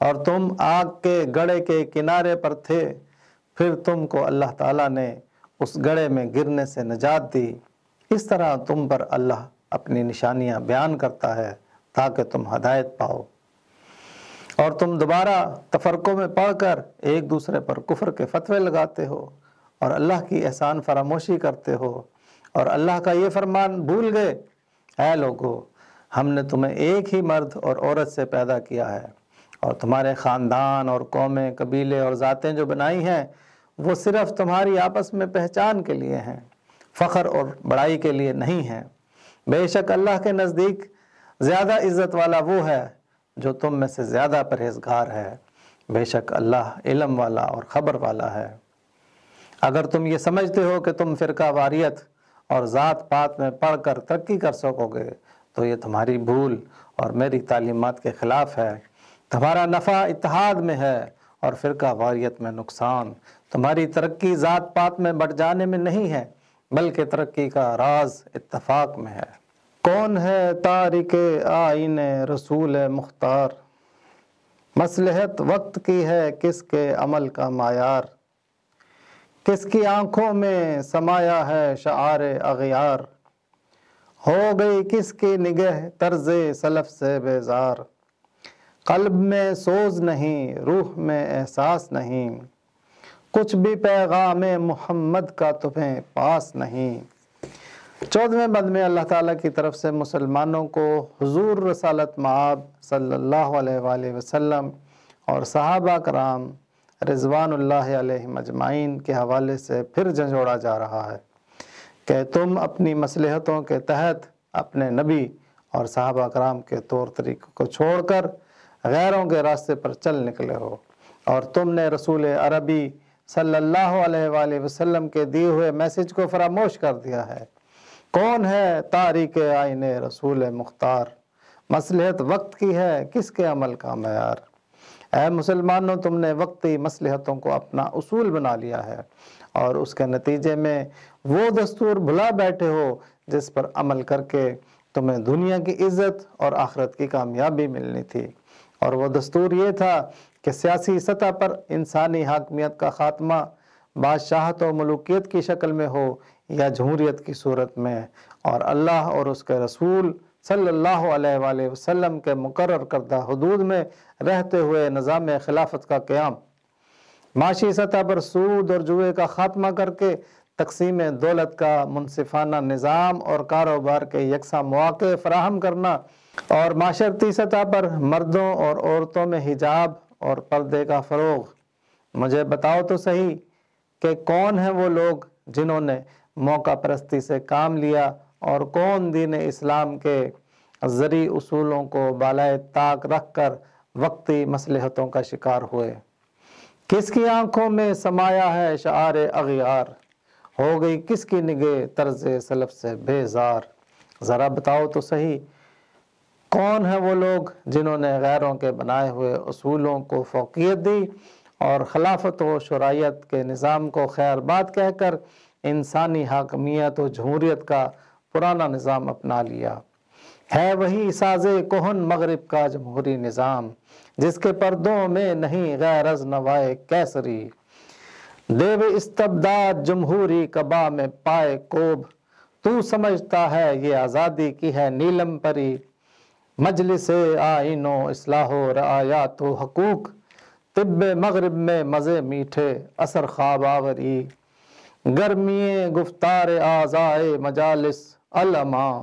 اور تم آگ کے گڑھے کے کنارے پر تھے، پھر تم کو اللہ تعالیٰ نے اس گڑھے میں گرنے سے نجات دی۔ اس طرح تم پر اللہ اپنی نشانیاں بیان کرتا ہے تاکہ تم ہدایت پاؤ، اور تم دوبارہ تفرقوں میں پڑھ کر ایک دوسرے پر کفر کے فتوے لگاتے ہو اور اللہ کی احسان فراموشی کرتے ہو اور اللہ کا یہ فرمان بھول گئے۔ اے لوگو، ہم نے تمہیں ایک ہی مرد اور عورت سے پیدا کیا ہے، اور تمہارے خاندان اور قومیں، قبیلے اور ذاتیں جو بنائی ہیں وہ صرف تمہاری آپس میں پہچان کے لیے ہیں، فخر اور بڑائی کے لیے نہیں ہیں۔ بے شک اللہ کے نزدیک زیادہ عزت والا وہ ہے جو تم میں سے زیادہ پرہیزگار ہے۔ بے شک اللہ علم والا اور خبر والا ہے۔ اگر تم یہ سمجھتے ہو کہ تم فرقہ واریت اور ذات پات میں پڑھ کر ترقی کر سکو گے تو یہ تمہاری بھول اور میری تعلیمات کے خلاف ہے۔ تمہارا نفع اتحاد میں ہے اور فرقہ واریت میں نقصان۔ تمہاری ترقی ذات پات میں بڑھ جانے میں نہیں ہے، بلکہ ترقی کا راز اتفاق میں ہے۔ کون ہے تارک آئین رسول مختار، مصلحت وقت کی ہے کس کے عمل کا معیار، کس کی آنکھوں میں سمایا ہے شعار اغیار، ہو گئی کس کی نگہ طرز سلف سے بیزار، قلب میں سوز نہیں روح میں احساس نہیں، کچھ بھی پیغام محمد کا تمہیں پاس نہیں۔ 14ویں بند میں اللہ تعالیٰ کی طرف سے مسلمانوں کو حضور رسالت مآب صلی اللہ علیہ وآلہ وسلم اور صحابہ کرام رضوان اللہ علیہم اجمعین کے حوالے سے پھر جھنجھوڑا جا رہا ہے کہ تم اپنی مصلحتوں کے تحت اپنے نبی اور صحابہ کرام کے طور طریقوں کو چھوڑ کر غیروں کے راستے پر چل نکلے ہو، اور تم نے رسول عربی صلی اللہ علیہ وآلہ وسلم کے دیے ہوئے میسج کو فراموش کر دیا ہے۔ کون ہے تاریک آئین رسول مختار، مصلحت وقت کی ہے کس کے عمل کا معیار۔ اے مسلمانوں، تم نے وقتی مصلحتوں کو اپنا اصول بنا لیا ہے اور اس کے نتیجے میں وہ دستور بھلا بیٹھے ہو جس پر عمل کر کے تمہیں دنیا کی عزت اور آخرت کی کامیابی ملنی تھی، اور وہ دستور یہ تھا کہ سیاسی سطح پر انسانی حاکمیت کا خاتمہ بادشاہت و ملوکیت کی شکل میں ہو یا جمہوریت کی صورت میں، اور اللہ اور اس کے رسول صلی اللہ علیہ وآلہ وسلم کے مقرر کردہ حدود میں رہتے ہوئے نظام خلافت کا قیام، معاشی سطح پر سود اور جوئے کا خاتمہ کر کے تقسیم دولت کا منصفانہ نظام اور کاروبار کے یکساں مواقع فراہم کرنا، اور معاشرتی سطح پر مردوں اور عورتوں میں حجاب اور پردے کا فروغ۔ مجھے بتاؤ تو صحیح کہ کون ہیں وہ لوگ جنہوں نے موقع پرستی سے کام لیا، اور کون دین اسلام کے زرعی اصولوں کو بالائے طاق رکھ کر وقتی مصلحتوں کا شکار ہوئے۔ کس کی آنکھوں میں سمایا ہے شعار اغیار، ہو گئی کس کی نگہ طرز سلف سے بیزار۔ ذرا بتاؤ تو صحیح کون ہیں وہ لوگ جنہوں نے غیروں کے بنائے ہوئے اصولوں کو فوقیت دی اور خلافت و شرعیت کے نظام کو خیر بات کہہ کر انسانی حاکمیت و جمہوریت کا پرانا نظام اپنا لیا۔ ہے وہی ساز کہن مغرب کا جمہوری نظام، جس کے پردوں میں نہیں غیر از نوائے کیسری، دیو استبداد جمہوری کعبہ میں پائے کوب، تو سمجھتا ہے یہ آزادی کی ہے نیلم پری، مجلس آئین و اصلاح و رعایات و حقوق، طب مغرب میں مزے میٹھے اثر خواب آوری، گرمی گفتار اعضائے مجالس علماء،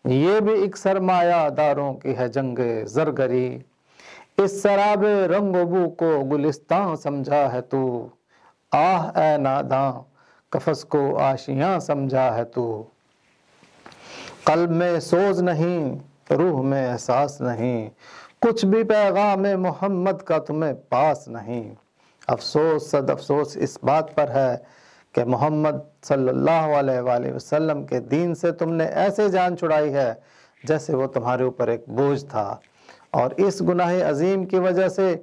یہ بھی ایک سرمایہ داروں کی ہے جنگ زرگری، اس سراب رنگ و بو کو گلستان سمجھا ہے تو، آہ اے ناداں قفس کو آشیاں سمجھا ہے تو، قلب میں سوز نہیں روح میں احساس نہیں، کچھ بھی پیغام محمد کا تمہیں پاس نہیں۔ افسوس صد افسوس اس بات پر ہے کہ محمد صلی اللہ علیہ وآلہ وسلم کے دین سے تم نے ایسے جان چھڑائی ہے جیسے وہ تمہارے اوپر ایک بوجھ تھا، اور اس گناہ عظیم کی وجہ سے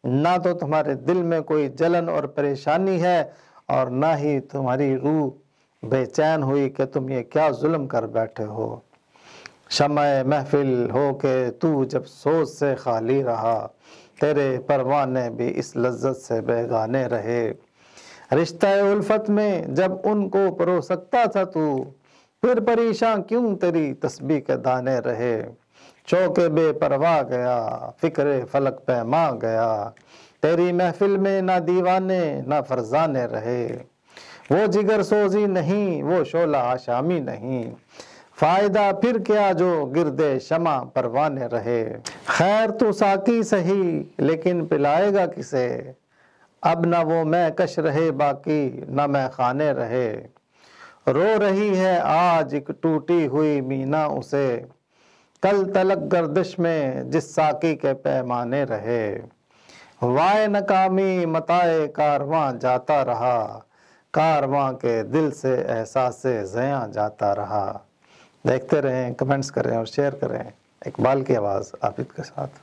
نہ تو تمہارے دل میں کوئی جلن اور پریشانی ہے، اور نہ ہی تمہاری روح بے چین ہوئی کہ تم یہ کیا ظلم کر بیٹھے ہو۔ شمع محفل ہو کے تو جب سوز سے خالی رہا، تیرے پروانے بھی اس لذت سے بیگانے رہے۔ رشتہ الفت میں جب ان کو پرو سکتا تھا تو، پھر پریشان کیوں تیری تسبیح کے دانے رہے۔ چوکے بے پرواہ گیا، فکر فلک پیما گیا، تیری محفل میں نہ دیوانے نہ فرزانے رہے۔ وہ جگر سوزی نہیں، وہ شعلہ آشامی نہیں، فائدہ پھر کیا جو گردے شمع پروانے رہے۔ خیر تو ساقی سہی لیکن پلائے گا کسے، اب نہ وہ میں کش رہے باقی نہ میں خانے رہے۔ رو رہی ہے آج ایک ٹوٹی ہوئی مینا اسے، کل تلک گردش میں جس ساقی کے پیمانے رہے۔ وائے ناکامی متائے کارواں جاتا رہا، کارواں کے دل سے احساس زیاں جاتا رہا۔ دیکھتے رہیں، کمنٹس کریں اور شیئر کریں۔ اقبال کی آواز عابد کے ساتھ۔